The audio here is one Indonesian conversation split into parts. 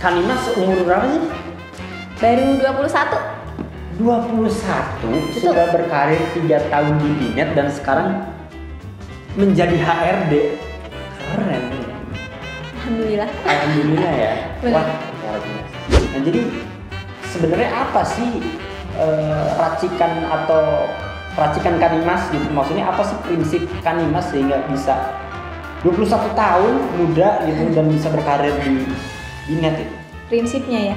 Kanima seumur berapa sih? Baru 21. 21 Betul. sudah berkarir 3 tahun di Binet dan sekarang menjadi HRD. Keren. Alhamdulillah. Alhamdulillah ya. Benar. Wah, luar biasa. Nah, jadi sebenarnya apa sih racikan Kanimas gitu? Maksudnya apa sih prinsip Kanimas sehingga bisa 21 tahun muda gitu dan bisa berkarir di Binet itu? Prinsipnya ya.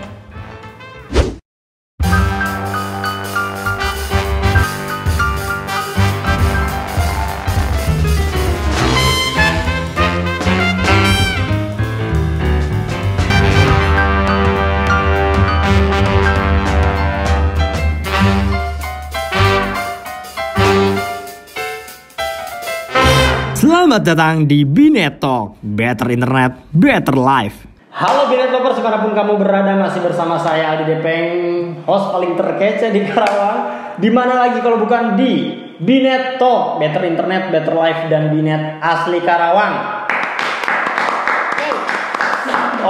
Selamat datang di Binet Talk, Better Internet, Better Life. Halo Binet Lovers, dimanapun kamu berada, masih bersama saya Aldi Depeng, host paling terkece di Karawang. Dimana lagi kalau bukan di Binet Talk, Better Internet, Better Life, dan Binet asli Karawang.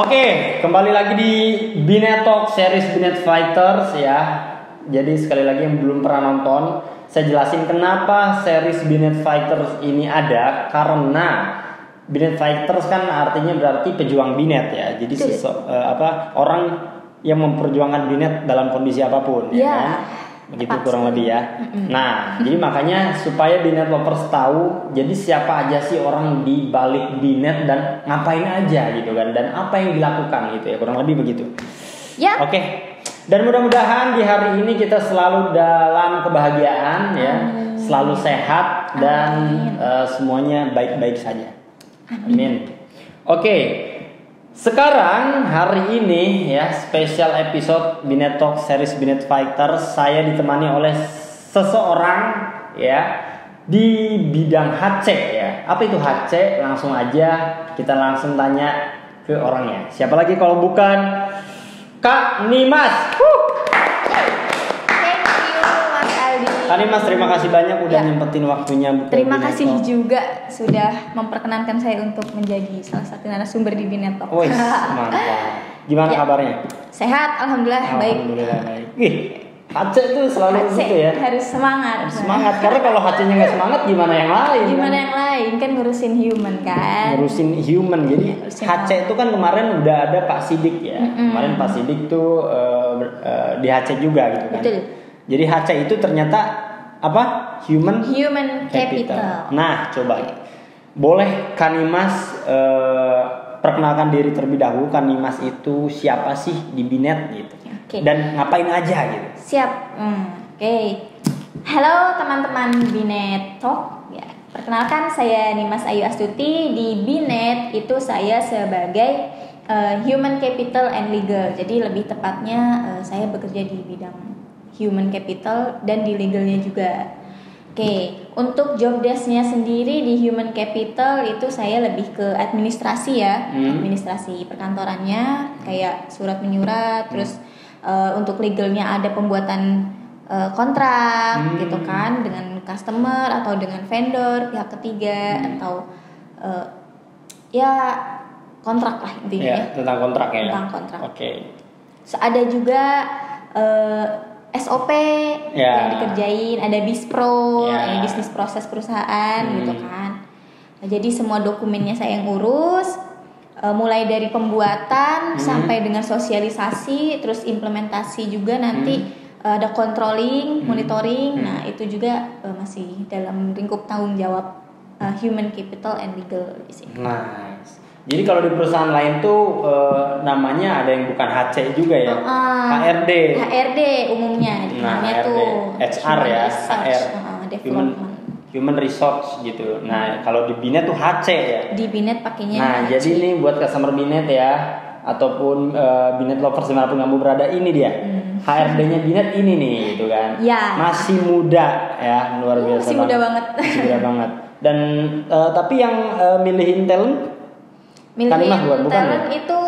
Oke, kembali lagi di Binet Talk series Binet Fighters ya. Jadi sekali lagi yang belum pernah nonton, saya jelasin kenapa series Binet Fighters ini ada. Karena Binet Fighters kan artinya berarti pejuang Binet ya. Jadi orang yang memperjuangkan Binet dalam kondisi apapun ya kan? Begitu kurang lebih ya. Nah, jadi makanya supaya Binet Lovers tahu, jadi siapa aja sih orang di balik Binet dan ngapain aja gitu kan, dan apa yang dilakukan gitu ya, kurang lebih begitu. Ya. Oke. Dan mudah-mudahan di hari ini kita selalu dalam kebahagiaan ya, selalu sehat dan semuanya baik-baik saja. Amin. Oke. Sekarang hari ini ya, spesial episode Binet Talk series Binet Fighters, saya ditemani oleh seseorang ya di bidang HC ya. Apa itu HC? Langsung aja kita langsung tanya ke orangnya. Siapa lagi kalau bukan Kak Nimas. Thank you Mas Aldi. Kak Nimas, terima kasih banyak udah nyempetin waktunya. Terima kasih juga sudah memperkenankan saya untuk menjadi salah satu narasumber di Binet Talk. Wih, mantap. Gimana kabarnya? Sehat, alhamdulillah baik. Alhamdulillah baik. Ih, HC itu selalu HC, gitu ya. harus semangat. Semangat, karena kalau HC-nya nggak semangat gimana yang lain? Gimana kan? yang lain kan ngurusin human kan. Ngurusin human. Jadi Ngurusin HC itu kan kemarin udah ada Pak Sidik ya. Kemarin Pak Sidik tuh di HC juga gitu kan. Betul. Jadi HC itu ternyata apa? Human Capital. Nah, coba boleh Kanimas perkenalkan diri terlebih dahulu. Kanimas itu siapa sih di Binet gitu? Oke. Dan ngapain aja gitu? Siap. Oke. Halo teman-teman Binet Talk. Ya, perkenalkan saya Nimas Ayu Astuti. Di Binet itu saya sebagai Human Capital and Legal. Jadi lebih tepatnya saya bekerja di bidang Human Capital dan di legalnya juga. Oke, untuk job desk-nya sendiri di Human Capital itu saya lebih ke administrasi ya, administrasi perkantorannya, kayak surat menyurat, terus untuk legalnya ada pembuatan kontrak gitu kan, dengan customer atau dengan vendor pihak ketiga atau ya kontrak lah intinya Ya, tentang kontraknya ya. Tentang kontrak. Oke. So, ada juga SOP Ya. yang dikerjain, ada BISPRO, Ya. bisnis proses perusahaan gitu kan. Nah, jadi semua dokumennya saya yang urus, mulai dari pembuatan sampai dengan sosialisasi, terus implementasi juga nanti ada controlling, monitoring. Nah, itu juga masih dalam lingkup tanggung jawab Human Capital and Legal di sini. Nice. Jadi kalau di perusahaan lain tuh namanya ada yang bukan HC juga ya, HRD umumnya, namanya HRD. tuh HR ya, HR, development. Human Resource gitu. Nah kalau di Binet tuh HC ya. Di Binet pakainya Nah HC. jadi ini buat customer Binet ya, ataupun Binet lovers dimanapun kamu berada, ini dia HRD-nya Binet ini nih gitu kan. Ya. Masih muda ya, luar biasa. Masih muda banget. Masih muda banget. Dan tapi yang milihin talent Kanimas bukan talent ya? itu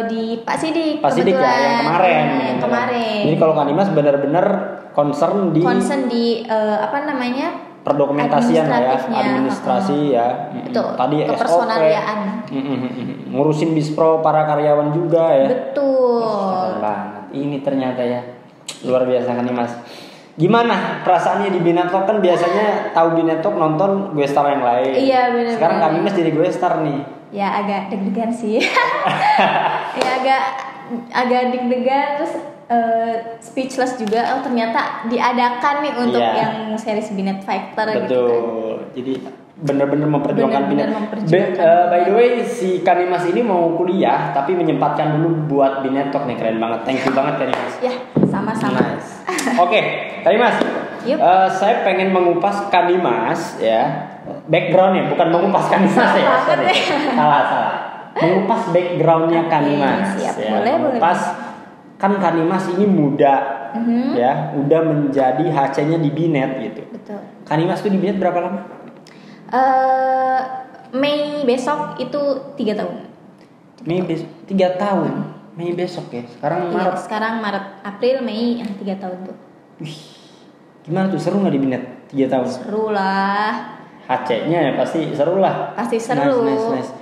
di Pak Sidik. Pak Sidik ya, yang kemarin. Yang kemarin. Jadi kalau Kanimas benar-benar concern di apa namanya? perdokumentasian lah ya, Administratifnya, administrasi ya. Betul. Tadi SOP. Kepersonaliaan. Ngurusin bispro para karyawan juga ya. Betul. Keren banget. Ini ternyata ya luar biasa kan nih Mas. Gimana perasaannya di Binetok? Kan biasanya tahu Binetok nonton gue star yang lain. Iya, benar. Sekarang kami Mas jadi gue star nih. Ya agak deg-degan sih. Ya agak deg-degan terus speechless juga. Oh ternyata diadakan nih untuk yang series Binet Fighter. Betul. Gitu kan. Jadi benar-benar memperjuangkan Binet. Memperjuangkan By the way si Kanimas ini mau kuliah tapi menyempatkan dulu buat Binetok nih, keren banget. Thank you banget Kanimas. Ya sama-sama. Nice. Oke, Kanimas. Yup. Saya pengen mengupas Kanimas ya. Backgroundnya bukan mengupas Kanimas ya. Sorry. Salah. Mengupas backgroundnya Kanimas. Siap, ya. boleh. Mengupas kan Kanimas ini muda ya, udah menjadi HC-nya di Binet gitu. Betul. Kanimas tuh di Binet berapa lama? Mei besok itu 3 tahun. Mei 3 tahun. Mei besok ya. Sekarang Iya, Maret. sekarang Maret, April, Mei 3 tahun tuh. Wih. Gimana tuh, seru nggak di Binet 3 tahun? Seru lah. HC-nya ya pasti seru lah. Pasti seru. Nice.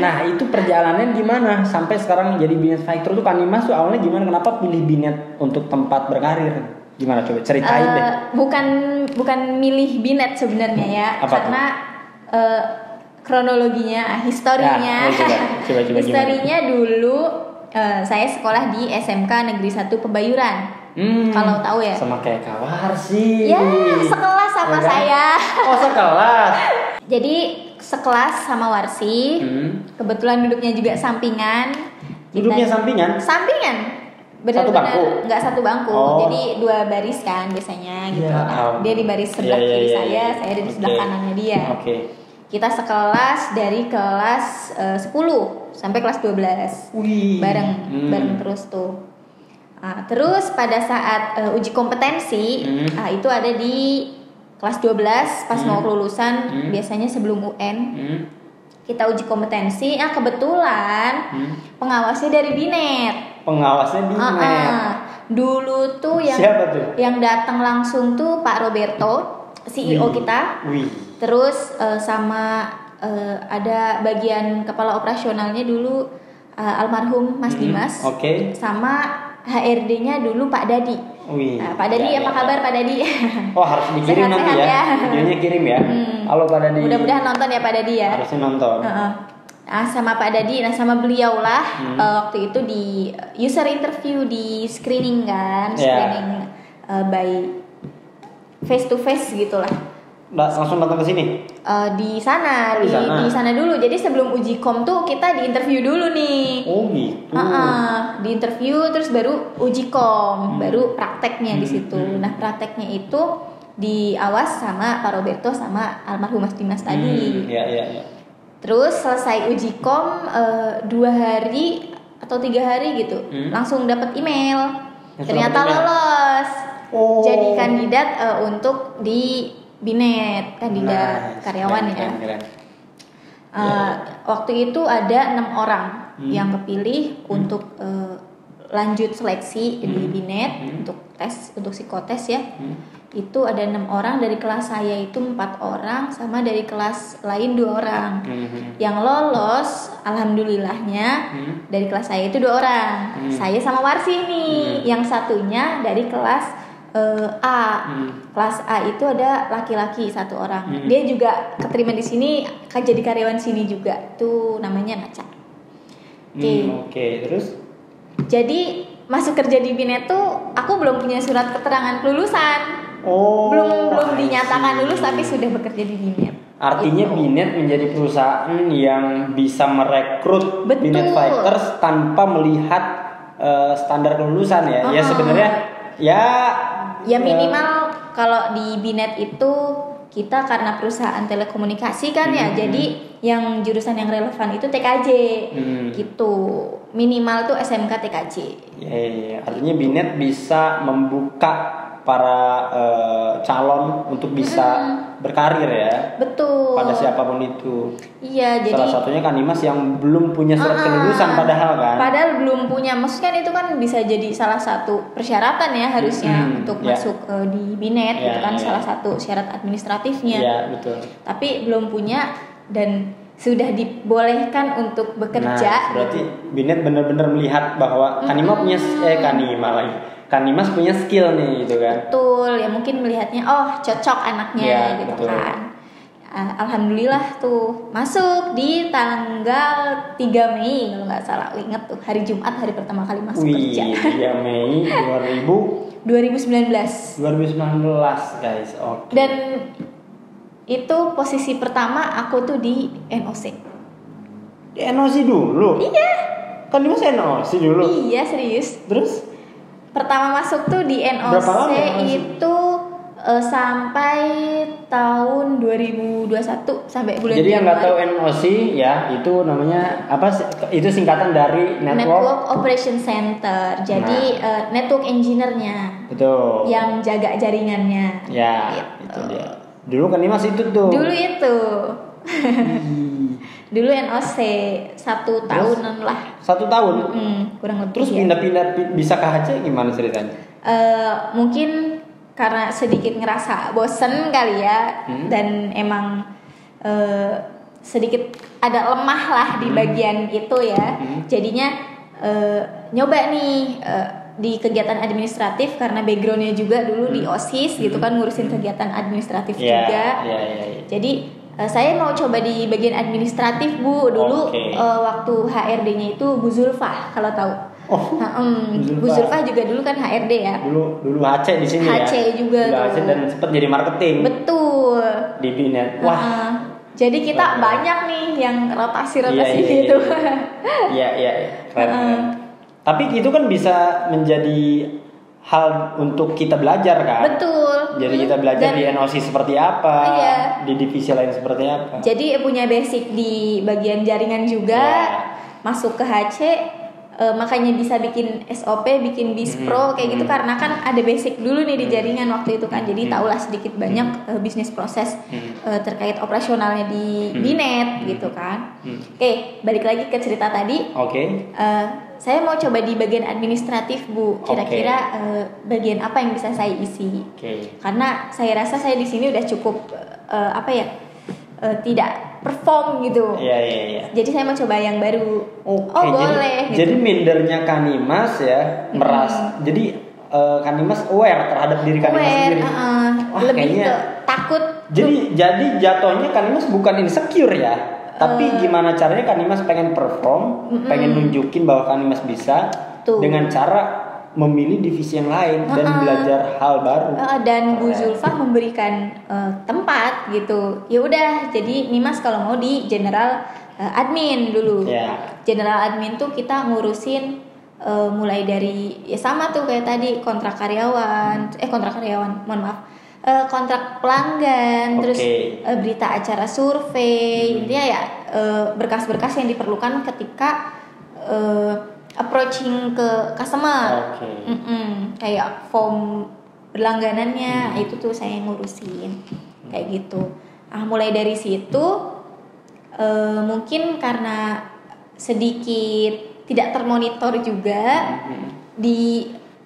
Nah itu perjalanannya gimana sampai sekarang jadi Binet Fighter tuh Kanimas tuh awalnya gimana? Kenapa pilih Binet untuk tempat berkarir? Gimana coba ceritain deh. Bukan milih Binet sebenarnya ya. Apa karena kronologinya, historinya. Ya, coba historinya gimana? Dulu saya sekolah di SMK Negeri 1 Pebayuran. Kalau tahu ya. Sama kayak Kawar sih. Ya, sekelas sama ya kan? saya. Oh, sekelas. Jadi sekelas sama Warsi. Kebetulan duduknya juga sampingan. Duduknya sampingan? Sampingan. Satu bangku? Enggak satu bangku. Oh. Jadi 2 baris kan biasanya gitu. Ya, Nah, dia di baris sebelah kiri saya di sebelah kanannya dia. Oke. Kita sekelas dari kelas 10 sampai kelas 12. Wih. Bareng terus tuh. Nah, terus pada saat uji kompetensi itu ada di kelas 12 pas mau kelulusan biasanya sebelum UN kita uji kompetensi. Nah kebetulan pengawasnya dari Binet. Pengawasnya Binet. Dulu tuh yang siapa tuh? Yang datang langsung tuh Pak Roberto, CEO kita. Wih. Terus sama ada bagian kepala operasionalnya dulu almarhum Mas Dimas. Oke. Sama HRD-nya dulu Pak Dadi. Wih. Nah, Pak Dadi apa kabar Pak Dadi? Oh harus dikirim nanti ya. Videonya kirim ya. Halo Pak Dadi. Mudah-mudahan nonton ya Pak Dadi ya. Harusnya nonton. Nah, sama Pak Dadi, sama beliau lah waktu itu di user interview di screening kan, screening by face to face gitulah. Langsung datang ke sini. Di sana, di sana dulu. Jadi sebelum uji kom tuh kita di interview dulu nih. Oh gitu. Di interview terus baru uji kom, baru prakteknya di situ. Nah prakteknya itu diawas sama Pak Roberto sama almarhum Mas Dimas tadi. Iya. Terus selesai uji kom 2 hari atau 3 hari gitu, langsung dapat email. Ternyata lolos. Jadi kandidat untuk di Binet, kandidat karyawan ya. Keren. Waktu itu ada 6 orang yang kepilih untuk lanjut seleksi di Binet untuk tes, untuk psikotes ya. Itu ada 6 orang, dari kelas saya itu 4 orang, sama dari kelas lain 2 orang. Yang lolos alhamdulillahnya dari kelas saya itu 2 orang. Saya sama Warsi nih. Yang satunya dari kelas A. Kelas A itu ada laki-laki 1 orang. Dia juga keterima di sini, jadi karyawan sini juga. Tuh namanya Naca. Oke, terus? Jadi masuk kerja di Binet tuh aku belum punya surat keterangan kelulusan. Belum dinyatakan lulus tapi sudah bekerja di Binet. Artinya Binet menjadi perusahaan yang bisa merekrut Binet Fighters tanpa melihat standar kelulusan ya. Ya sebenarnya ya minimal kalau di Binet itu kita karena perusahaan telekomunikasi kan ya, jadi yang jurusan yang relevan itu TKJ gitu, minimal tuh SMK TKJ. Ya. Artinya Binet bisa membuka para calon untuk bisa berkarir ya. Betul. Pada siapapun itu. Iya, jadi salah satunya Kanimas yang belum punya surat kelulusan padahal kan. Padahal belum punya. Maksudnya kan itu kan bisa jadi salah satu persyaratan ya harusnya untuk masuk di Binet gitu kan, salah satu syarat administratifnya. Iya, betul. Tapi belum punya dan sudah dibolehkan untuk bekerja. Nah, berarti Binet benar-benar melihat bahwa Kanimas punya skill nih gitu kan. Betul, ya mungkin melihatnya cocok anaknya gitu betul. Kan. Alhamdulillah tuh masuk di tanggal 3 Mei kalau nggak salah, inget tuh hari Jumat, hari pertama kali masuk kerja. 3 Mei 2019 guys. Oke. Dan itu posisi pertama aku tuh di NOC. Di NOC dulu? Iya. Kan di NOC dulu? Iya, serius. Terus? Pertama masuk tuh di NOC itu sampai tahun 2021 sampai bulan Januari. Jadi yang nggak tahu NOC ya, itu namanya apa? Itu singkatan dari Network Operation Center. Jadi network engineer-nya. Betul. Yang jaga jaringannya. Ya, gitu. Itu dia. Dulu kan Nimas itu tuh. Dulu itu. Dulu NOC 1 tahunan lah. 1 tahun? Kurang lebih. Terus pindah-pindah bisa ke HC gimana ceritanya? Mungkin karena sedikit ngerasa bosen kali ya. Dan emang sedikit ada lemah lah di bagian itu ya. Jadinya nyoba nih di kegiatan administratif karena backgroundnya juga dulu di OSIS gitu kan, ngurusin kegiatan administratif juga. Jadi saya mau coba di bagian administratif Bu dulu. Waktu HRD-nya itu Bu Zulfah kalau tahu. Bu Zulfah juga dulu kan HRD ya. Dulu HC di sini ya. HC juga dulu HC dan sempat jadi marketing. Betul. Di Binet. Wah. Jadi kita banyak nih yang rotasi gitu. Iya. Keren. Tapi itu kan bisa menjadi hal untuk kita belajar kan. Betul. Jadi kita belajar di NOC seperti apa, di divisi lain seperti apa. Jadi punya basic di bagian jaringan juga. Masuk ke HC, makanya bisa bikin SOP, bikin BISPRO kayak gitu karena kan ada basic dulu nih di jaringan waktu itu kan. Jadi tahulah sedikit banyak bisnis proses terkait operasionalnya di Binet gitu kan. Oke, balik lagi ke cerita tadi. Saya mau coba di bagian administratif Bu. Kira-kira bagian apa yang bisa saya isi? Karena saya rasa saya di sini udah cukup tidak perform gitu. Iya. Jadi saya mau coba yang baru. Boleh. Jadi mindernya Kanimas ya jadi Kanimas aware terhadap diri Kanimas sendiri. Lebih ke takut. Jadi jatuhnya Kanimas bukan insecure ya. Tapi gimana caranya Kanimas pengen perform, pengen nunjukin bahwa Kanimas bisa dengan cara memilih divisi yang lain dan belajar hal baru. Dan Bu Zulfah memberikan tempat gitu. Ya udah, jadi Nimas kalau mau di general admin dulu. General admin tuh kita ngurusin mulai dari ya sama tuh kayak tadi kontrak karyawan, mohon maaf. Kontrak pelanggan, terus berita acara survei, intinya ya berkas-berkas yang diperlukan ketika approaching ke customer, kayak form berlangganannya itu tuh saya ngurusin kayak gitu. Mulai dari situ mungkin karena sedikit tidak termonitor juga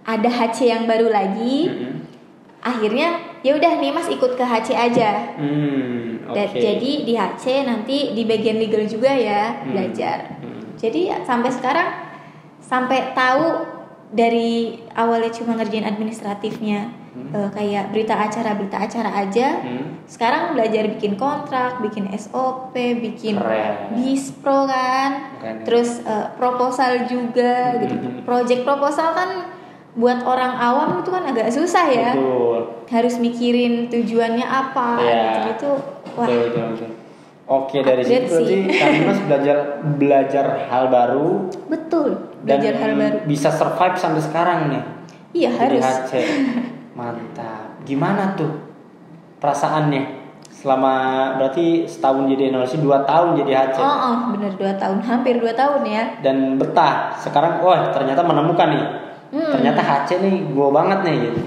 ada HC yang baru lagi. Akhirnya ya udah nih Mas ikut ke HC aja. Jadi di HC nanti di bagian legal juga ya belajar. Jadi ya, sampai sekarang sampai tahu dari awalnya cuma ngerjain administratifnya kayak berita acara aja. Sekarang belajar bikin kontrak, bikin SOP, bikin BISPRO kan. Terus proposal juga gitu. Project proposal kan buat orang awam itu kan agak susah ya. Harus mikirin tujuannya apa gitu. Wah. Betul. Oke, dari situ berarti Kanimas belajar hal baru. Betul, belajar hal baru. Bisa survive sampai sekarang nih. Iya, harus. HC. Mantap. Gimana tuh perasaannya? Selama berarti setahun jadi NOC, 2 tahun jadi HC. Bener 2 tahun, hampir 2 tahun ya. Dan betah. Sekarang ternyata menemukan nih. Ternyata HC nih gue banget nih gitu.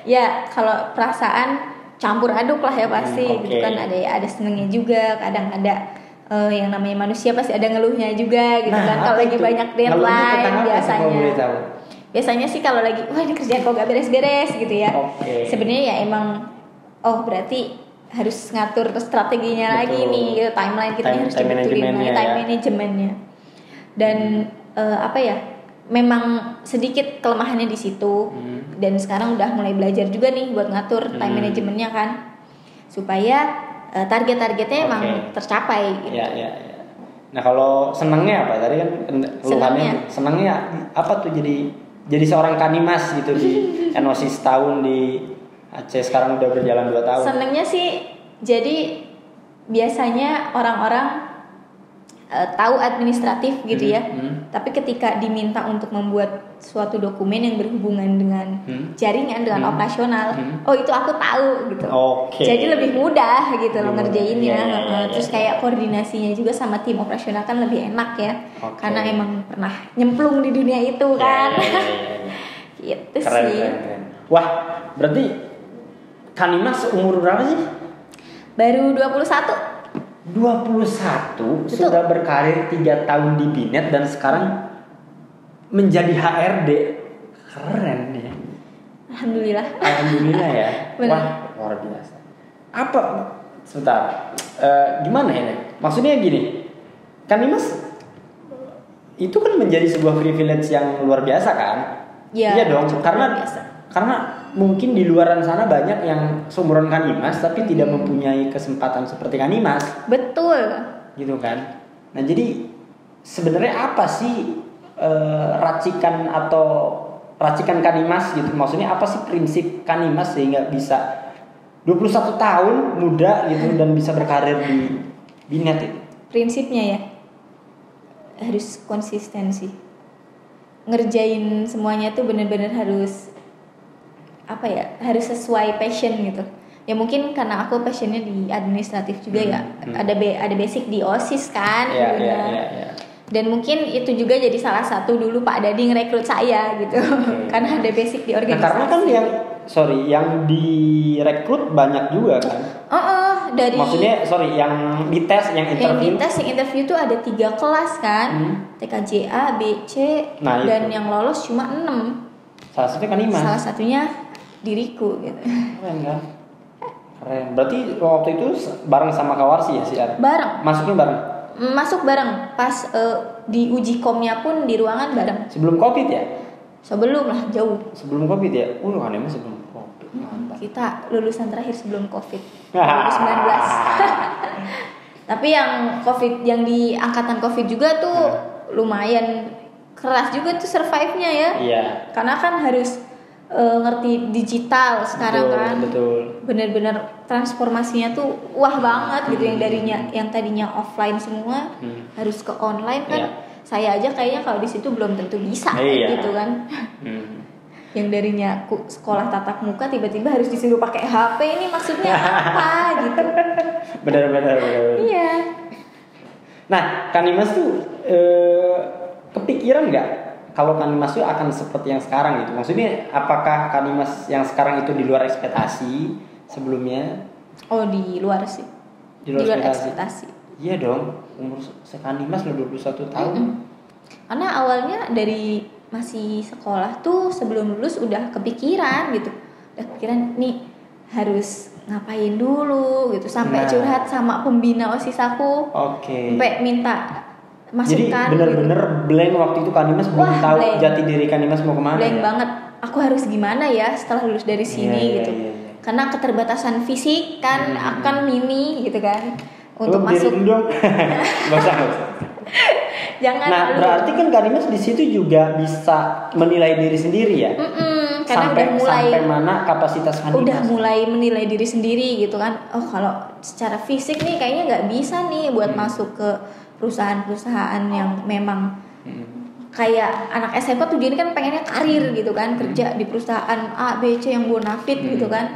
Ya, kalau perasaan campur aduk lah ya pasti gitu kan, ada senengnya juga, kadang ada yang namanya manusia pasti ada ngeluhnya juga gitu kan, kalau lagi banyak deadline biasanya sih kalau lagi wah ini kerjaan kok gak beres-beres gitu ya. Sebenarnya ya emang berarti harus ngatur strateginya lagi nih gitu, timeline kita harus dibetulin lagi, time managementnya. Dan memang sedikit kelemahannya di situ. Dan sekarang udah mulai belajar juga nih buat ngatur time managementnya kan, supaya target-targetnya emang tercapai gitu. Ya. Nah kalau senangnya apa? Tadi kan senangnya apa tuh jadi seorang kanimas gitu di NOC setahun di Aceh, sekarang udah berjalan 2 tahun. Senangnya sih jadi biasanya orang-orang tahu administratif gitu ya. Tapi ketika diminta untuk membuat suatu dokumen yang berhubungan dengan jaringan, dengan operasional, itu aku tahu gitu. Jadi lebih mudah gitu loh ngerjainnya. Terus kayak koordinasinya juga sama tim operasional kan lebih enak ya. Karena emang pernah nyemplung di dunia itu kan. Gitu keren, sih. Keren. Wah, berarti Kanimas umur berapa sih? Baru 21. 21. Betul. Sudah berkarir 3 tahun di Binet dan sekarang menjadi HRD. Keren ya. Alhamdulillah ya. Wah, luar biasa. Apa? Sebentar. Gimana ya? Maksudnya gini. Kanimas itu kan menjadi sebuah privilege yang luar biasa kan? Iya dong. Karena mungkin di luaran sana banyak yang seumuran Kanimas tapi tidak mempunyai kesempatan seperti Kanimas. Betul. Gitu kan. Nah jadi sebenarnya apa sih racikan Kanimas gitu? Maksudnya apa sih prinsip Kanimas sehingga bisa 21 tahun muda gitu dan bisa berkarir di Binet itu? Prinsipnya ya harus konsistensi. Ngerjain semuanya tuh benar-benar harus harus sesuai passion gitu. Ya mungkin karena aku passionnya di administratif juga ya. Ada basic di OSIS kan. Iya. Dan mungkin itu juga jadi salah satu dulu Pak Dadi ngerekrut saya gitu. Karena ada basic di organisasi. Nah, karena kan yang direkrut banyak juga kan. Maksudnya yang dites, yang interview. Yang interview tuh ada 3 kelas kan. TKJA, B, C, dan yang lolos cuma 6. Salah satunya Kanimas. Salah satunya diriku gitu. Keren kan? Keren. Berarti waktu itu bareng sama Kawarsi ya si Ar? Bareng. Masuknya bareng? Masuk bareng. Pas di uji komnya pun di ruangan bareng. Sebelum Covid ya? Sebelum lah, jauh. Sebelum Covid ya? Kanimas sebelum Covid. Mantap. Kita lulusan terakhir sebelum Covid. 2019. Tapi yang Covid, yang di angkatan Covid juga tuh lumayan keras juga tuh survive-nya ya. Iya. Karena kan harus ngerti digital sekarang kan. Betul. Bener-bener transformasinya tuh wah banget gitu, yang tadinya offline semua harus ke online kan. Saya aja kayaknya kalau di situ belum tentu bisa gitu kan. Yang darinya sekolah tatap muka tiba-tiba harus disuruh pakai HP, ini maksudnya apa gitu. Benar. Iya. Nah, Kanimas tuh kepikiran nggak kalau Kanimas itu akan seperti yang sekarang gitu? Maksudnya apakah Kanimas yang sekarang itu di luar ekspektasi sebelumnya? Oh, di luar sih. Di luar ekspektasi. Iya dong, umur Kanimas udah 21 tahun. Karena awalnya dari masih sekolah tuh sebelum lulus udah kepikiran gitu. Udah kepikiran nih harus ngapain dulu gitu, sampai curhat sama pembina OSIS aku. Sampai minta masukan. Jadi bener-bener gitu. Blank waktu itu Kanimas belum tahu jati diri Kanimas mau kemana. Blank banget. Aku harus gimana ya setelah lulus dari sini gitu. Karena keterbatasan fisik kan akan mini gitu kan. Untuk masuk. Dong. Gak usah. Jangan. Nah, berarti kan Kanimas di situ juga bisa menilai diri sendiri ya. Karena sampai mana kapasitas Kanimas. Udah mulai menilai diri sendiri gitu kan. Oh, kalau secara fisik nih kayaknya nggak bisa nih buat masuk ke perusahaan-perusahaan yang memang kayak anak SMA tuh jadi kan pengennya karir gitu kan, kerja di perusahaan A, B, C yang bonafit gitu kan.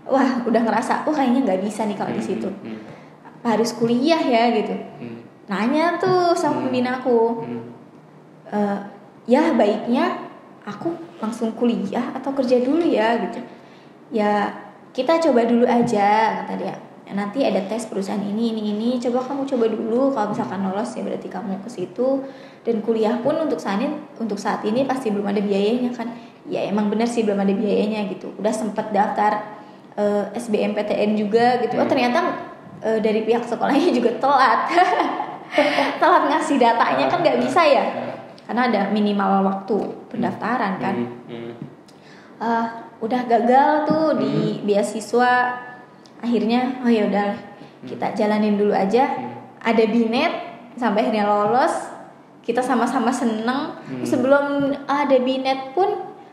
Wah, udah ngerasa, kayaknya nggak bisa nih kalau di situ. Harus kuliah ya gitu. Nanya tuh sama pembina aku, ya baiknya aku langsung kuliah atau kerja dulu ya gitu. Ya kita coba dulu aja kata dia. Nanti ada tes perusahaan ini, coba kamu coba dulu, kalau misalkan lolos ya berarti kamu ke situ. Dan kuliah pun untuk saat ini pasti belum ada biayanya kan. Ya emang bener sih belum ada biayanya gitu. Udah sempet daftar SBMPTN juga gitu. Oh ternyata dari pihak sekolahnya juga telat. Telat ngasih datanya kan nggak bisa ya, karena ada minimal waktu pendaftaran kan. Udah gagal tuh di beasiswa, akhirnya oh ya udah kita jalanin dulu aja. Ada binet sampai akhirnya lolos, kita sama-sama seneng. Sebelum ada binet pun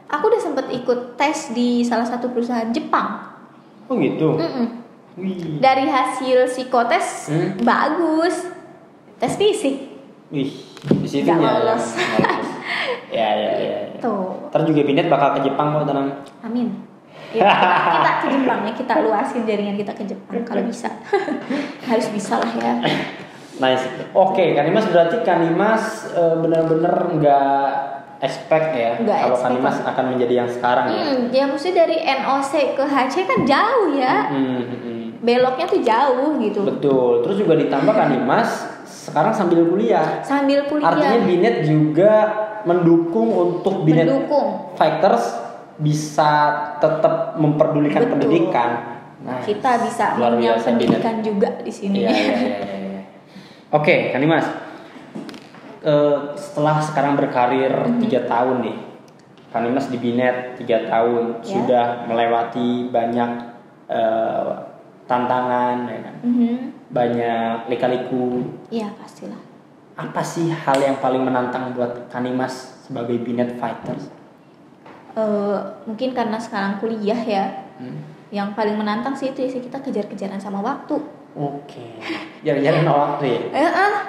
aku udah sempet ikut tes di salah satu perusahaan Jepang. Oh gitu. Wih. Dari hasil psikotes bagus, tes fisik. Wih, di situ Gak ya. lolos. Ya. Tuh. Ntar juga binet bakal ke Jepang kok, tenang. Amin. Ya, kita ke Jepang ya, kita luasin jaringan kita ke Jepang kalau bisa. Harus bisa lah ya. Nice. Oke, Kanimas berarti Kanimas benar-benar nggak expect ya kalau Kanimas akan menjadi yang sekarang ya. Ya maksudnya dari NOC ke HC kan jauh ya. Beloknya tuh jauh gitu. Betul. Terus juga ditambah Kanimas sekarang sambil kuliah. Sambil kuliah. Artinya Binet juga mendukung untuk Binet Fighters bisa tetap memperdulikan pendidikan. Nah, kita bisa mengenyam pendidikan juga di sini. Iya. Oke, Kanimas. Setelah sekarang berkarir 3 tahun nih, Kanimas di Binet 3 tahun sudah melewati banyak tantangan, ya kan? Banyak lika-liku. Iya pastilah. Apa sih hal yang paling menantang buat Kanimas sebagai Binet Fighters? Mungkin karena sekarang kuliah ya. Yang paling menantang sih itu sih kita kejar-kejaran sama waktu. Oke. Jalan-jalan waktu ya.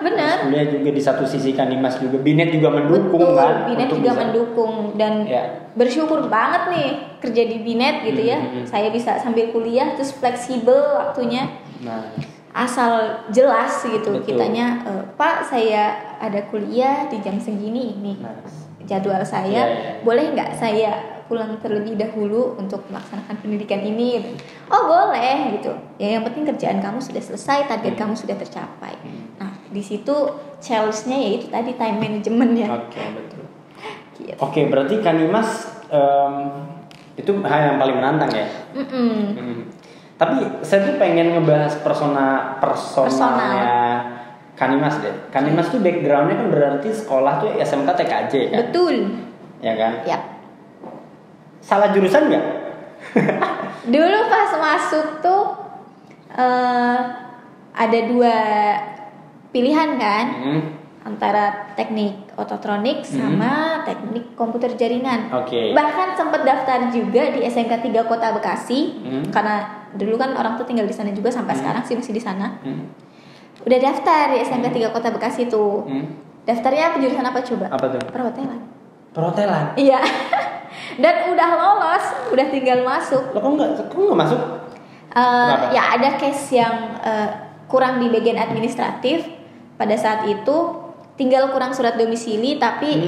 Benar. Kuliah juga di satu sisi Kanimas juga Binet juga mendukung. Betul, kan. Binet juga mendukung dan bersyukur banget nih kerja di Binet gitu ya. Saya bisa sambil kuliah terus fleksibel waktunya. Nah. Asal jelas gitu. Betul. Kitanya Pak saya ada kuliah di jam segini nih. Jadwal saya boleh nggak saya pulang terlebih dahulu untuk melaksanakan pendidikan ini? Oh boleh gitu. Ya yang penting kerjaan kamu sudah selesai, target kamu sudah tercapai. Nah di situ challenge-nya yaitu tadi time management ya. Oke, betul. Gitu. Oke, berarti Kanimas itu hal yang paling menantang ya. Tapi saya tuh pengen ngebahas personalnya Kanimas deh. Kanimas tuh backgroundnya kan berarti sekolah tuh SMK TKJ kan? Betul. Ya kan? Yap. Salah jurusan nggak? Dulu pas masuk tuh ada 2 pilihan kan, antara teknik ototronik sama teknik komputer jaringan. Bahkan sempat daftar juga di SMK 3 Kota Bekasi, karena dulu kan orang tuh tinggal di sana juga sampai sekarang sih masih di sana. Udah daftar di SMK 3 Kota Bekasi tuh. Daftarnya jurusan apa coba? Apa tuh? Perhotelan. Iya. Dan udah lolos, udah tinggal masuk. Lo kok nggak masuk? Ya ada case yang kurang di bagian administratif pada saat itu, tinggal kurang surat domisili, tapi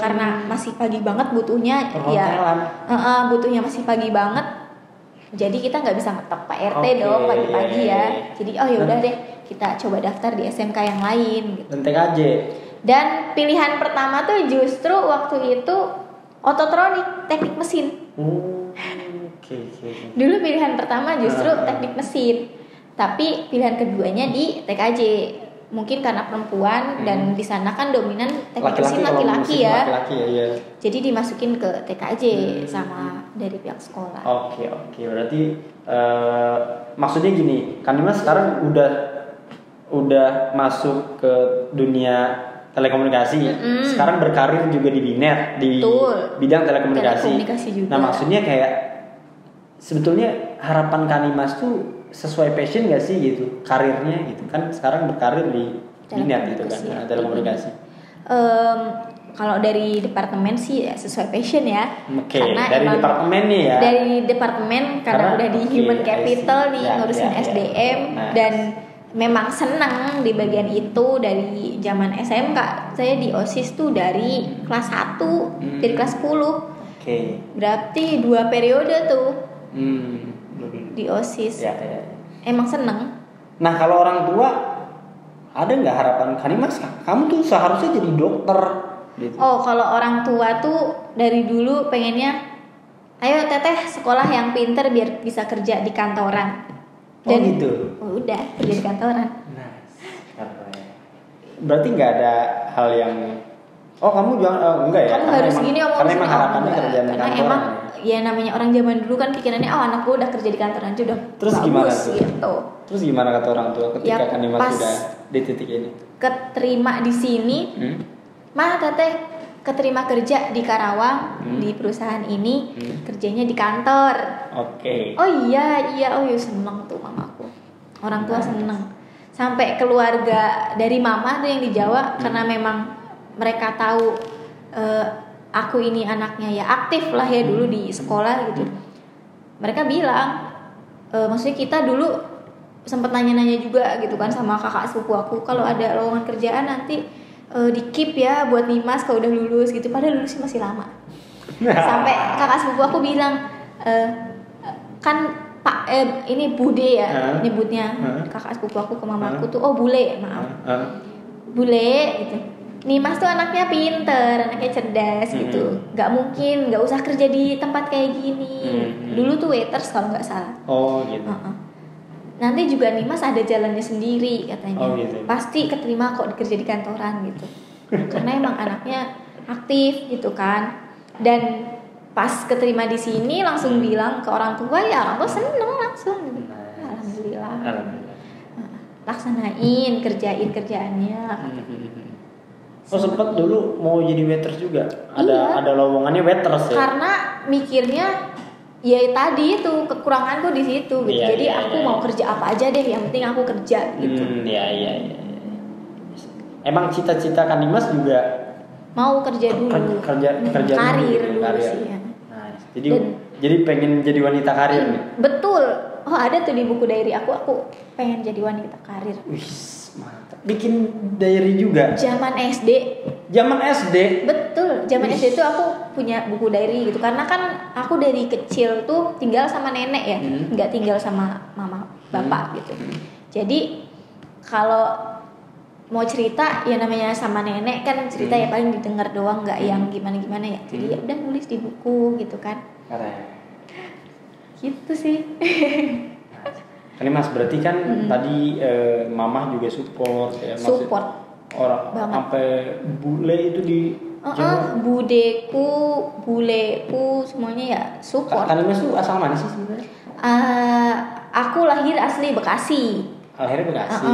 karena masih pagi banget butuhnya, butuhnya masih pagi banget, jadi kita nggak bisa ngetok Pak RT dong pagi-pagi ya. Jadi yaudah deh kita coba daftar di SMK yang lain. Gitu. Dan TKJ. Dan pilihan pertama tuh justru waktu itu ototronik, teknik mesin. Dulu pilihan pertama justru teknik mesin, tapi pilihan keduanya di TKJ. Mungkin karena perempuan dan di sana kan dominan teknik mesin laki-laki ya. Iya. Jadi dimasukin ke TKJ sama dari pihak sekolah. Oke. Berarti maksudnya gini, Kanimas sekarang udah masuk ke dunia telekomunikasi. Sekarang berkarir juga di Binet di bidang telekomunikasi juga. Nah, maksudnya kayak sebetulnya harapan Kanimas tuh sesuai passion gak sih gitu karirnya gitu kan, sekarang berkarir di Binet gitu kan, telekomunikasi. Kalau dari departemen sih ya sesuai passion ya. Karena dari departemen nih ya. Dari departemen karena udah di human capital nih ngurusin SDM dan memang senang di bagian itu dari zaman SMK. Saya di OSIS tuh dari kelas 1 dari kelas 10. Berarti 2 periode tuh. Di OSIS. Ya, ya. Emang seneng. Nah kalau orang tua ada nggak harapan Kanimas? Kamu tuh seharusnya jadi dokter. Gitu. Oh, kalau orang tua tuh dari dulu pengennya, ayo teteh sekolah yang pinter biar bisa kerja di kantoran. Oh gitu. Oh, udah kerja di kantoran. Nah, berarti nggak ada hal yang kamu jangan enggak ya? Kamu harus gini, karena emang harapannya kerja di karena kantoran. emang ya namanya orang zaman dulu kan pikirannya anak gue udah kerja di kantoran aja udah Terus bagus gimana tuh? gitu. Terus gimana kata orang tua ketika Ya, Kanimas pas sudah di titik ini? Keterima di sini, mah teteh keterima kerja di Karawang di perusahaan ini, kerjanya di kantor. Oke. Oh iya, oh iya seneng tuh mamaku. Orang tua seneng. Sampai keluarga dari mama tuh yang di Jawa karena memang mereka tahu aku ini anaknya ya aktif lah ya dulu di sekolah gitu. Mereka bilang, maksudnya kita dulu sempat nanya-nanya juga gitu kan sama kakak sepupu aku kalau ada lowongan kerjaan nanti di keep ya buat Nimas kalau udah lulus gitu. Padahal lulusnya masih lama. Sampai kakak sepupu aku bilang, kan Pak ini Bude ya nyebutnya kakak sepupu aku ke mamaku tuh, oh Bule maaf, Bule gitu. Nimas tuh anaknya pinter, anaknya cerdas gitu. Gak mungkin, gak usah kerja di tempat kayak gini. Dulu tuh waiters kalau nggak salah. Oh gitu. Nanti juga Nimas ada jalannya sendiri katanya. Oh, gitu. Pasti keterima kok kerja di kantoran gitu. Karena emang anaknya aktif gitu kan. Dan pas keterima di sini langsung bilang ke orang tua, ya orang tua seneng langsung. Alhamdulillah. Laksanain, kerjain kerjaannya. Oh sempat dulu mau jadi waiters juga. Iya. Ada lowongannya waiters ya. Karena mikirnya ya tadi itu kekuranganku di situ gitu. Iya, Jadi iya, aku iya. mau kerja apa aja deh, yang penting aku kerja gitu. Iya. Emang cita-cita Kanimas juga Mau kerja dulu. kerja karir dulu, dulu karir. sih ya. Nah, jadi pengen jadi wanita karir nih. Betul. Oh, ada tuh di buku diary aku pengen jadi wanita karir. Wih, mantap. Bikin diary juga. Zaman SD. Zaman SD. Betul. Zaman SD tuh aku punya buku diary gitu karena kan aku dari kecil tuh tinggal sama nenek ya, nggak tinggal sama mama bapak gitu. Jadi kalau mau cerita ya namanya sama nenek kan cerita ya paling didengar doang, nggak yang gimana ya. Jadi ya udah nulis di buku gitu kan. Keren. Gitu sih. Ini Mas berarti kan tadi mamah juga support ya. Maksud- Support orang banget. sampai bule itu di Jawa. Budeku, buleku semuanya ya support. Kanimas tuh asal mana sih sebenarnya? Aku lahir asli Bekasi. Akhirnya Bekasi.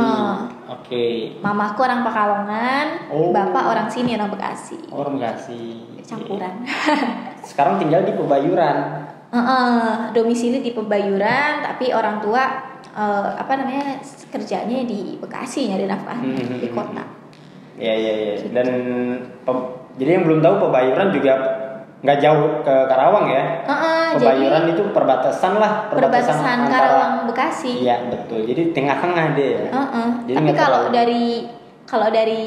Oke. Mamaku orang Pekalongan, Oh. bapak orang sini orang Bekasi. Orang Bekasi. Campuran. Sekarang tinggal di Pebayuran. Domisili di Pebayuran, tapi orang tua kerjanya di Bekasi nyari nafkah di kota. Iya. Dan jadi yang belum tahu Pebayuran juga nggak jauh ke Karawang ya. Pebayuran Jadi itu perbatasan lah. perbatasan antara- Karawang Bekasi. Iya betul. Jadi tengah-tengah deh. Ya. Jadi Tapi nggak kalau dari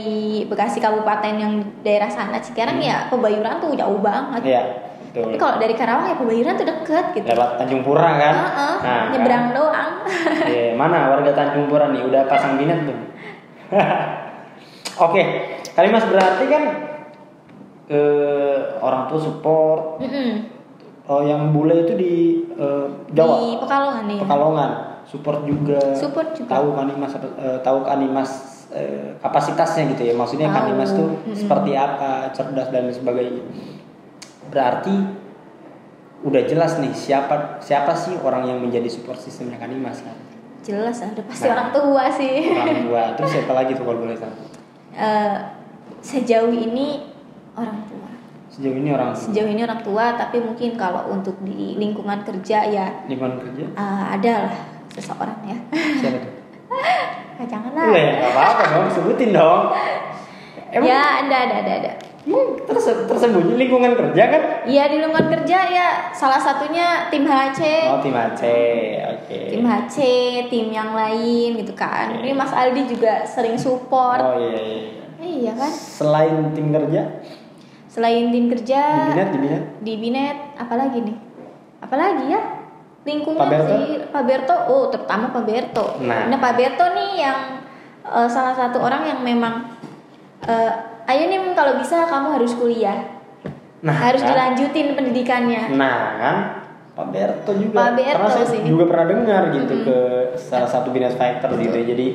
Bekasi Kabupaten yang daerah sana Cikarang ya Pebayuran tuh jauh banget. Iya betul. Tapi kalau dari Karawang ya Pebayuran tuh deket gitu. Lewat Tanjung Pura kan. Nyebrang doang. Iya, mana warga Tanjung Pura nih udah pasang binet tuh. Oke, kali Mas berarti kan orang tua support. Oh, yang bule itu di Jawa. Di Pekalongan nih. Pekalongan support juga. Support juga. Tahu Kanimas kapasitasnya gitu ya. Maksudnya Tahu. Kanimas tuh seperti apa, cerdas dan sebagainya. Berarti udah jelas nih siapa sih orang yang menjadi support sistemnya Kanimas kan? Jelas ada pasti orang tua sih. Orang tua. Terus siapa lagi tuh kalau boleh tahu? Sejauh ini orang tua. Sejauh ini orang tua, tapi mungkin kalau untuk di lingkungan kerja ya lingkungan kerja. ada lah seseorang ya. Siapa tuh? Jangan lah. Nggak apa-apa dong, sebutin dong. Emang Ya ada. tersembunyi lingkungan kerja kan? Iya di lingkungan kerja ya salah satunya tim HC. Oh, tim AC. Oke. Tim HC, tim yang lain gitu kan. Ini Mas Aldi juga sering support. Oh iya. Iya kan? Selain tim kerja, Selain tim kerja di Binet. di Binet apalagi nih? Apalagi ya? lingkungan Pak Berto? sih. Pak Berto, terutama Pak Berto. Nah. Pak Berto nih yang salah satu orang yang memang ayo nih kalau bisa kamu harus kuliah. Nah, harus kan? dilanjutin pendidikannya. Nah kan Pak Berto juga. Pak Berto Karena saya sih. juga pernah dengar gitu ke salah satu Binet Fighter gitu. Jadi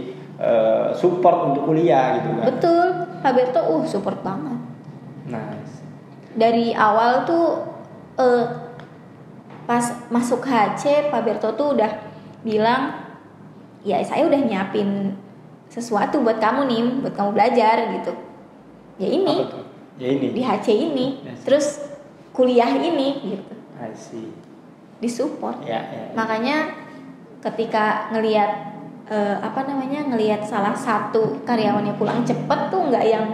support untuk kuliah gitu kan. Betul, Pak Berto support banget. Nah, Dari awal tuh pas masuk HC Pak Berto tuh udah bilang, ya saya udah nyiapin sesuatu buat kamu nih, buat kamu belajar gitu. Ya ini, apa tuh? Ya ini. di HC ini, Yes. terus kuliah ini gitu, I see. disupport. Ya. Makanya ketika ngelihat ngelihat salah satu karyawannya pulang cepet tuh nggak yang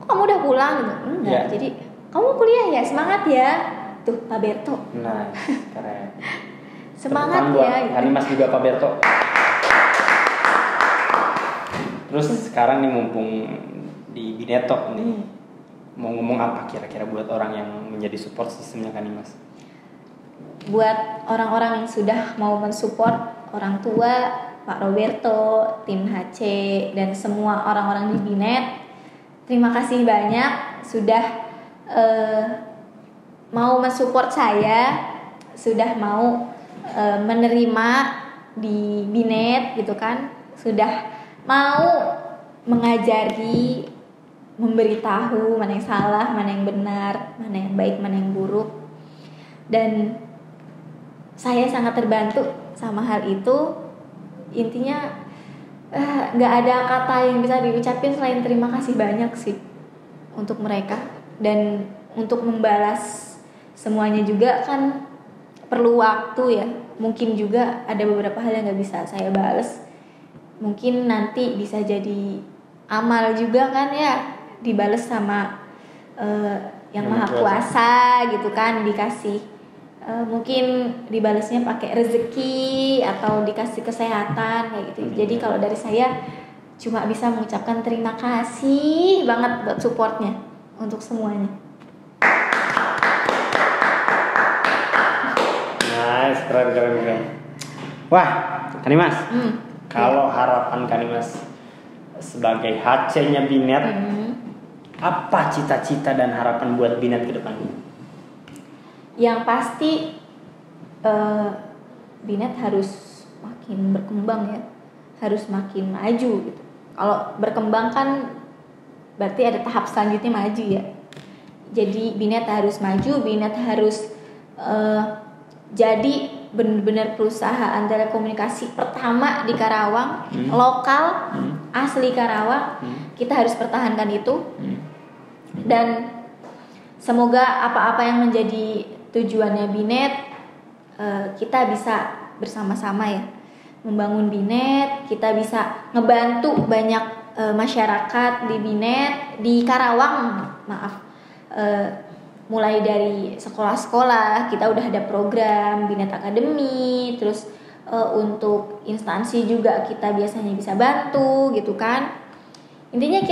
kok kamu udah pulang gitu, enggak. Ya. Jadi kamu kuliah ya, semangat ya, tuh Pak Berto. Nah, keren. Semangat Tepuk tangan ya. buat Kanimas juga Pak Berto. Terus sekarang nih mumpung di Binetok nih, mau ngomong apa kira-kira buat orang yang menjadi support sistemnya Kanimas? Buat orang-orang yang sudah mau mensupport orang tua, Pak Roberto, tim HC, dan semua orang-orang di Binet, terima kasih banyak sudah mau mensupport saya, sudah mau menerima di Binet gitu kan, sudah mau mengajari, memberitahu mana yang salah, mana yang benar, mana yang baik, mana yang buruk. Dan saya sangat terbantu sama hal itu. Intinya gak ada kata yang bisa diucapin selain terima kasih banyak sih untuk mereka. Dan untuk membalas semuanya juga kan perlu waktu ya. Mungkin juga ada beberapa hal yang gak bisa saya balas. Mungkin nanti bisa jadi amal juga kan ya, dibales sama yang maha kuasa gitu kan, dikasih mungkin dibalasnya pakai rezeki atau dikasih kesehatan kayak gitu. Jadi kalau dari saya cuma bisa mengucapkan terima kasih banget buat supportnya untuk semuanya. Nice, keren. Wah, Kanimas. Kalau harapan Kanimas sebagai HC-nya Binet, apa cita-cita dan harapan buat Binet ke depannya? Yang pasti Binet harus makin berkembang ya, harus makin maju gitu. Kalau berkembang kan berarti ada tahap selanjutnya maju ya. Jadi Binet harus maju, Binet harus jadi benar-benar perusahaan telekomunikasi pertama di Karawang, lokal, asli Karawang. Kita harus pertahankan itu. Dan semoga apa-apa yang menjadi tujuannya Binet, kita bisa bersama-sama ya membangun Binet. Kita bisa ngebantu banyak masyarakat di Binet, di Karawang, mulai dari sekolah-sekolah kita udah ada program Binet Academy. Terus untuk instansi juga kita biasanya bisa bantu gitu kan. Intinya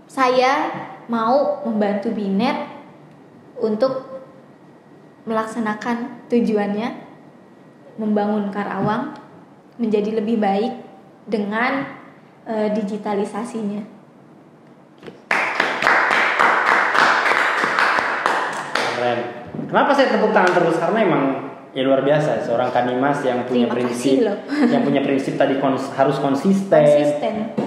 saya mau membantu Binet untuk melaksanakan tujuannya, membangun Karawang menjadi lebih baik dengan digitalisasinya. Keren. Kenapa saya tepuk tangan terus? Karena emang ya luar biasa seorang Kanimas yang punya prinsip, yang punya prinsip tadi harus konsisten,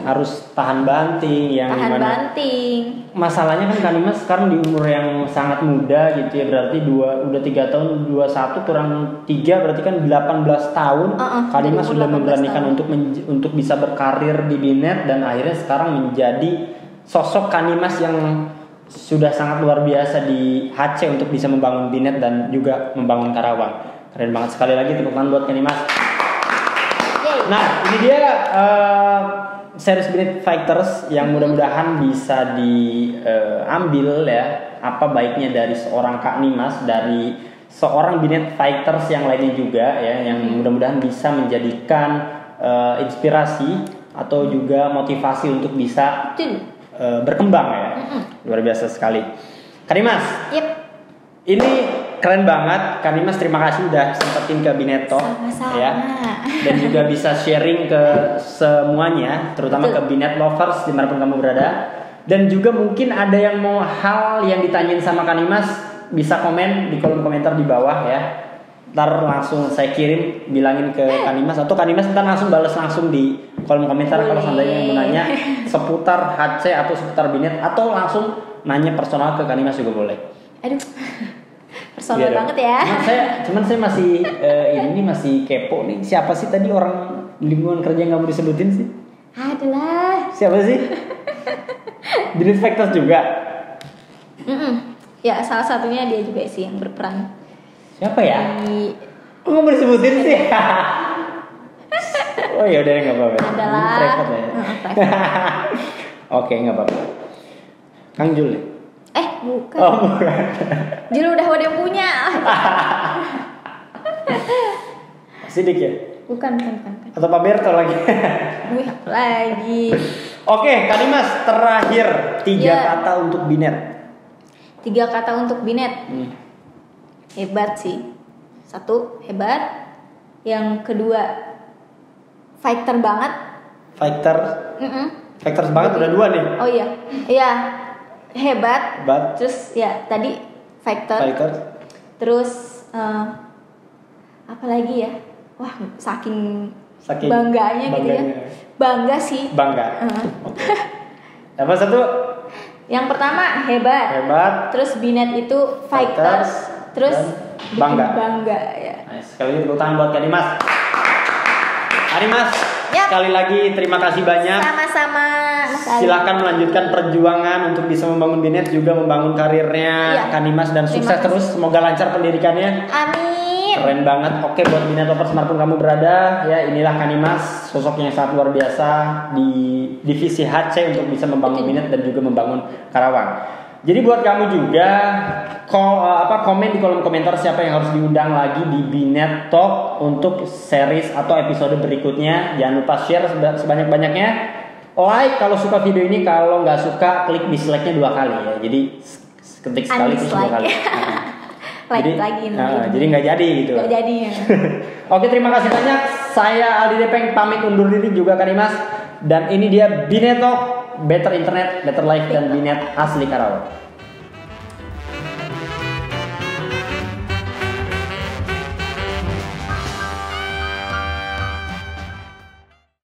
harus tahan banting, yang banting. Masalahnya kan Kanimas sekarang di umur yang sangat muda gitu ya, berarti udah 3 tahun, 21 kurang 3 berarti kan 18 tahun. Kanimas sudah memberanikan untuk bisa berkarir di Binet dan akhirnya sekarang menjadi sosok Kanimas yang sudah sangat luar biasa di HC untuk bisa membangun Binet dan juga membangun Karawang. Keren banget, sekali lagi tepuk tangan buat Kanimas. Nah, ini dia series Binet Fighters yang mudah-mudahan bisa diambil ya apa baiknya dari seorang Kak Nimas, dari seorang Binet Fighters yang lainnya juga ya, yang mudah-mudahan bisa menjadikan inspirasi atau juga motivasi untuk bisa berkembang ya. Luar biasa sekali. Kanimas. Yep. Ini keren banget. Kak Dimas terima kasih udah sempetin ke Binet Talk. Sama-sama. Ya. Dan juga bisa sharing ke semuanya, terutama ke Binet lovers dimanapun kamu berada. Dan juga mungkin ada yang mau hal yang ditanyain sama Kak Dimas, bisa komen di kolom komentar di bawah ya. Ntar langsung saya kirim bilangin ke Kak Dimas, atau Kak Dimas ntar langsung balas langsung di kolom komentar kalau seandainya yang mau nanya seputar HC atau seputar Binet, atau langsung nanya personal ke Kak Dimas juga boleh. Aduh, personal banget ya. Cuman saya masih ini masih kepo nih. Siapa sih tadi orang lingkungan kerja yang nggak mau disebutin sih? Adalah. Siapa sih? Binet Factors juga. Ya salah satunya dia juga sih yang berperan. Siapa ya? Kok nggak mau disebutin sih? Oh ya udah nggak apa-apa. Adalah. Private ya. Oke nggak apa-apa. Kang Jul ya? Bukan. Oh bukan. Jul udah ada yang punya. Sidik ya? Bukan. Atau Pak Berto lagi? Wih, lagi. Oke, Kak Dimas, terakhir 3 kata untuk Binet. 3 kata untuk Binet. Hebat sih. 1, hebat. Yang kedua, fighter banget. Factors banget udah 2 nih. Oh iya. Iya. Hebat. Terus ya tadi fighter. Terus apa lagi ya? Wah, saking bangganya gitu ya. Bangga sih. Bangga. Okay. Apa satu? Yang pertama hebat. Terus Binet itu fighters. Terus bangga. Bangga ya. Nice. Sekali lagi tepuk tangan buat Kak Dimas. Kak Dimas, sekali lagi terima kasih banyak. Sama-sama. Silakan melanjutkan perjuangan untuk bisa membangun Binet, juga membangun karirnya Kak Dimas, dan sukses terus. Semoga lancar pendidikannya. Amin. Keren banget. Oke, buat Binet lovers dimanapun kamu berada, ya inilah Kak Dimas, sosok yang sangat luar biasa di divisi HC untuk bisa membangun Binet dan juga membangun Karawang. Jadi buat kamu juga komen di kolom komentar siapa yang harus diundang lagi di Binet Talk untuk series atau episode berikutnya. Jangan lupa share sebanyak-banyaknya. Like kalau suka video ini, kalau nggak suka klik dislike-nya 2 kali ya. Jadi ketik sekali terus 2 kali. Jadi nggak jadi gitu. Nggak jadi ya. Oke, terima kasih banyak. Saya Aldi Depeng pamit undur diri, juga Kak Dimas. Dan ini dia Binet Talk, Better Internet, Better Life, dan Binet asli Karawang.